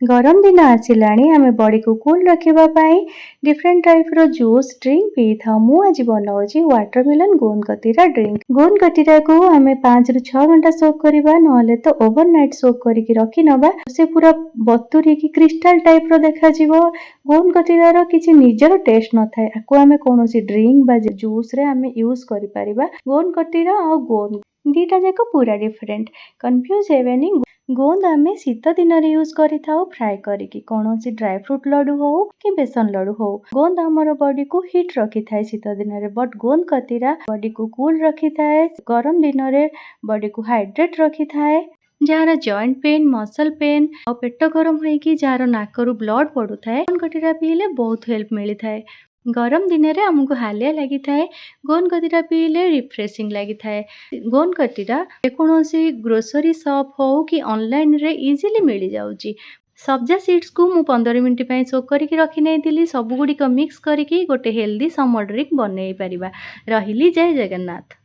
गरम दिन आसिलाणी आमे बॉडी को कूल रखिबा पाई डिफरेंट टाइप रो जूस ड्रिंक पी था। मु आज बनाउची वाटरमेलन गोंद कतिरा ड्रिंक। गोंद कतिरा को आमे 5 रु 6 घंटा सोक करिबा नहले तो ओवरनाइट सोक करिकि रखि नबा। से पूरा बतुरी की क्रिस्टल टाइप रो देखा जिवो। गोंद कतिरा रो किछि निजर टेस्ट न थाए। आको आमे कोनोसी ड्रिंक बा जूस रे आमे यूज करि परिबा। गोंद कतिरा और गोंद दीटा जाक पूरा डिफरेंट। कंफ्यूज हेबेनी। गोंद आमे शीत दिन यूज करि थाउ फ्राई करिकि कोनोसी ड्राई फ्रूट लड्डू हो कि बेसन लड्डू हो। गोंद हमर बॉडी को हीट रखि थाए शीत दिन रे, बट गोंद कतिरा बॉडी को कूल रखि थाए। गरम दिन रे बॉडी को हाइड्रेट रखि थाए। Jar joint pain muscle pain और पेट गरम होइकी जार नाकरू ब्लड पड़ू थाए गोंद कतिरा पीले बहुत हेल्प मिली थाए। गरम दिन रे हमको हालिया लगी थाए। गोंद कतिरा पीले रिफ्रेशिंग लगी थाए। गोंद कतिरा जेकोसी ग्रोसरी शॉप हो कि ऑनलाइन रे इजीली मिल जाउची। सब्जा सीड्स को मु 15 मिनिट पई सोक करके रखि नै दिली। सब गुडी को मिक्स करके गोटे हेल्दी समर ड्रिंक बनै परिबा। रहिली जय जगन्नाथ।